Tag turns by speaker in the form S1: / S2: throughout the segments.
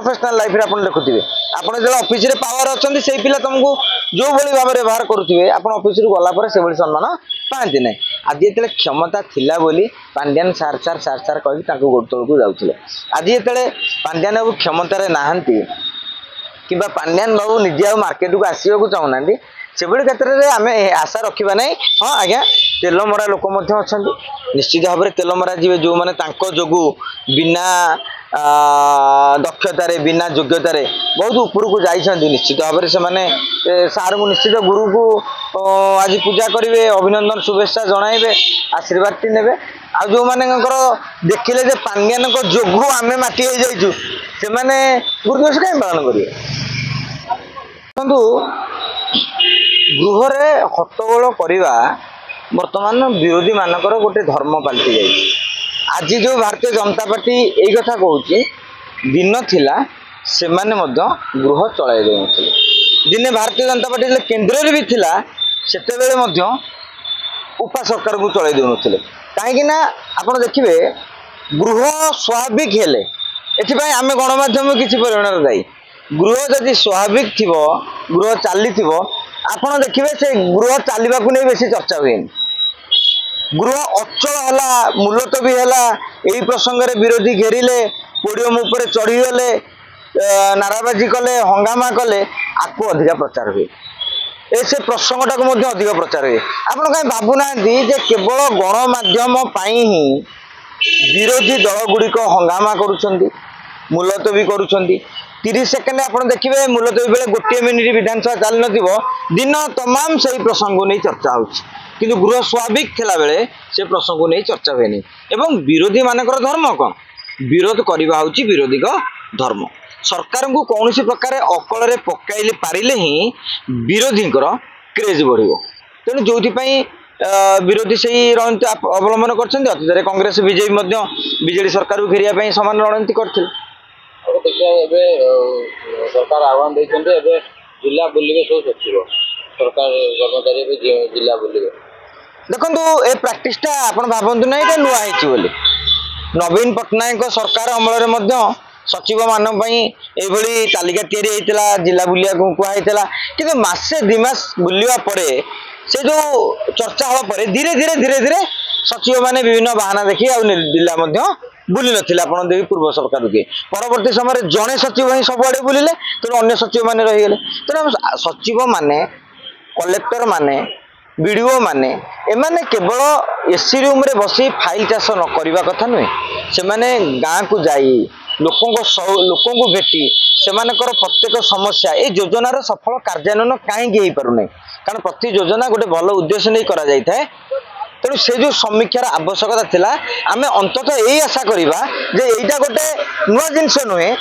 S1: Professional life रे आपण देखुथिबे आपण जे ऑफिस रे पावर अछंती सेही पिला तुमको जो भली भाव रे व्यवहार करूथिबे आपण ऑफिस रु गला परे से भली सम्मान पांती नै आज जेतले क्षमता थिला बोली पांड्यान सार सार सार सार कहि ताको गोटतळ को जाउथिले आज जेतले पांड्यान बाबू क्षमता रे नाहंती किबा पांड्यान बाबू निजे मार्केट को आसीबा को चाहनांदी सेबड़ी क्षेत्र में आम आशा रखा ना हाँ आज्ञा तेल मरा लोक निश्चित भाव में तेल मरा जी जो मैंने जोगु बिना दक्षतार बिना योग्यतार बहुत ऊपर को जाइए निश्चित भाव में से सार को निश्चित गुरु को आज पूजा करेंगे अभिनंदन शुभेच्छा जनइबे आशीर्वाद टी ने आ जो मान देखिले जे पांड्यान जोगु आम माटी हो जाइचु से गुरु दिवस कहीं पालन करेंगे गृह रे हट्टगोल करवा बर्तमान विरोधी मानकर गोटे धर्म पलटि जाए आज जो भारतीय जनता पार्टी यही कथा कहूँ दिन थिला से माने मध्य गृह चलाई देउथिले दिने भारतीय जनता पार्टी केंद्र भी थिला सेते बेले मध्य उपा सरकार को चलाई देउथिले काहेकि ना आपण देखिबे गृह स्वाभाविक हेले एथिपाई आमे गणमाध्यम किछि परिमाण दायी गृह जदि स्वाभाविक थिबो गृह चली थिबो आपण देखिए से गृह चलने को नहीं बेसी चर्चा हुए गृह अचल है मुलतवी है यही प्रसंग में विरोधी घेरिले पोडियम उपर चढ़ीगले नाराबाजी कले हंगामा कले आपको अधिक प्रचार हुए से प्रसंगटा को अधिक प्रचार हुए आपड़ कहीं भावुना केवल गणमाध्यम ही विरोधी दल गुड़िक हंगामा करुँच मुलतवी करुँच 30 सेकेंड आप देखिए मुलतवी बेले गोटे मिनिट विधानसभा चल न दिन तमाम से प्रसंग नहीं चर्चा हो गृह स्वाभाविक थिला बेले से प्रसंग नहीं चर्चा हुए एवं विरोधी मानकर धर्म कौन विरोध करवा हूँ विरोधी का धर्म सरकार को कौन प्रकार अकल पकड़ पारे ही विरोधी क्रेज बढ़ तेणु जो विरोधी से रणनीति अवलंबन कर कांग्रेस बीजेपी बीजेडी सरकार को घेरिया सामान रणनीति करते
S2: देखिए सरकार आह्वान देते जिला बुलिके सब सचिव सरकार कर्मचारी जिला बुलिके
S1: देखो ए प्राक्टिसटा आप भावतु ना ये नुआ बोली नवीन पट्टनायक सरकार अमल सचिव मानी ये तालिका या जिला बुलिया कहला कि मसे दिमास बुलवा पर से जो चर्चा हवा पर धीरे धीरे धीरे धीरे सचिव मैंने विभिन्न बाहाना देखी आ जिला बुली ना पूर्व सरकार के परवर्ती समय जड़े सचिव ही सबुआड़े बुलिले तेणु अन्य सचिव मैंने रहीगले तेणु सचिव माने कलेक्टर माने बीडीओ माने एमाने केवल एसी रूम रे बसी फाइल चाष न करवा कथा नुहे से माने गाँ को जाई लोकों को भेटी से प्रत्येक समस्या ये योजनार सफल कार्यान्वयन कहीं पारना कारण प्रति योजना गोटे भल उद्देश्य नहीं करा जाय थाए तेणु से जो समीक्षार आवश्यकता थिला आमे अंततः यही आशा करिबा जे एटा गोटे नुआ जिनिस नुहे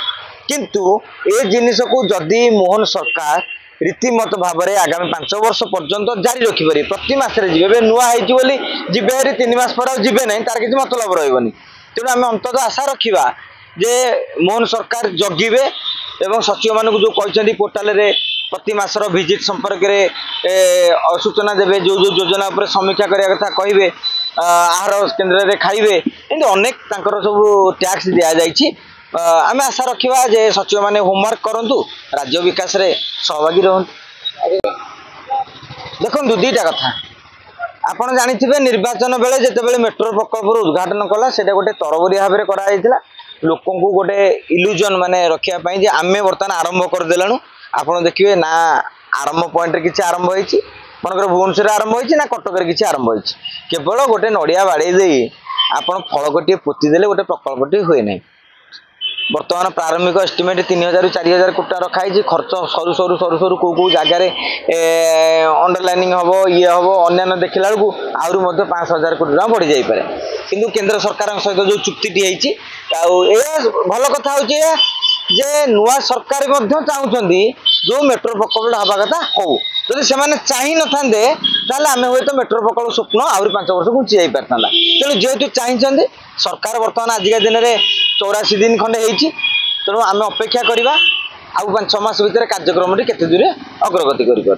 S1: किंतु ए जिनिस को जदि मोहन सरकार रीतिमत भाव में आगामी 5 वर्ष पर्यंत जारी रखिपारे प्रति मासरे जीवे नुआ होइछि बोली जीवे हरि 3 मास पर जीवे नहीं तार किछि मतलब रहइबनी तेणु आमे अंततः आशा रखिबा जे मोहन सरकार जगिबे एवं सचिव मान जो कहते पोर्टाल रे प्रति मासर विजिट संपर्क में सूचना देवे जो जो योजना पर समीक्षा करने कथा कहे आहार केन्द्र में खाइबे एमती अनेक सब टैक्स दि जाइए आम आशा रखा जे सचिव मैंने होमवर्क करूँ राज्य विकास रे सहभागी रहूँ देखो दुईटा कथा आपड़ जानी निर्वाचन बेले जिते मेट्रो प्रकल्प उद्घाटन कला से गोटे तरबरिया भाव में कराइला लोक को गोटे इल्यूजन माने रखापी आम बर्तमान आरंभ करदेलु आपड़ देखिए ना आरंभ पॉइंट किसी आरंभ होती भुवनेश्वर आरंभ होती ना कटक किसी आरंभ होती केवल गोटे नड़िया बाड़े दे आप फलकटे पोतीदे गोटे प्रकल्पटी हुए ना बर्तमान प्रारंभिक एस्टिमेट 3000 ରୁ 4000 कोटी रखाई खर्च सरू सरू सरू सरू कौ जगार अंडरलाइनिंग हम ये हम अन्य देखला बेलू आहरी 5000 कोटी टका बढ़ी जापे किंतु केंद्र सरकार सहित जो चुक्ति भल कथा हूँ जे नुआ सरकार चाहूँगी जो मेट्रो प्रकल्प हवा कथा हो जब से चाह ना आम हूँ तो मेट्रो प्रकल्प स्वप्न आहरी 5 वर्ष घुंची जा पार तेणु जेहेतु चाहिए सरकार बर्तमान आजिका दिन में 84 दिन खंडे होती तेणु आम अपेक्षा करवा आउ 5-6 मास भितर कार्यक्रम केते दूर अग्रगति कर।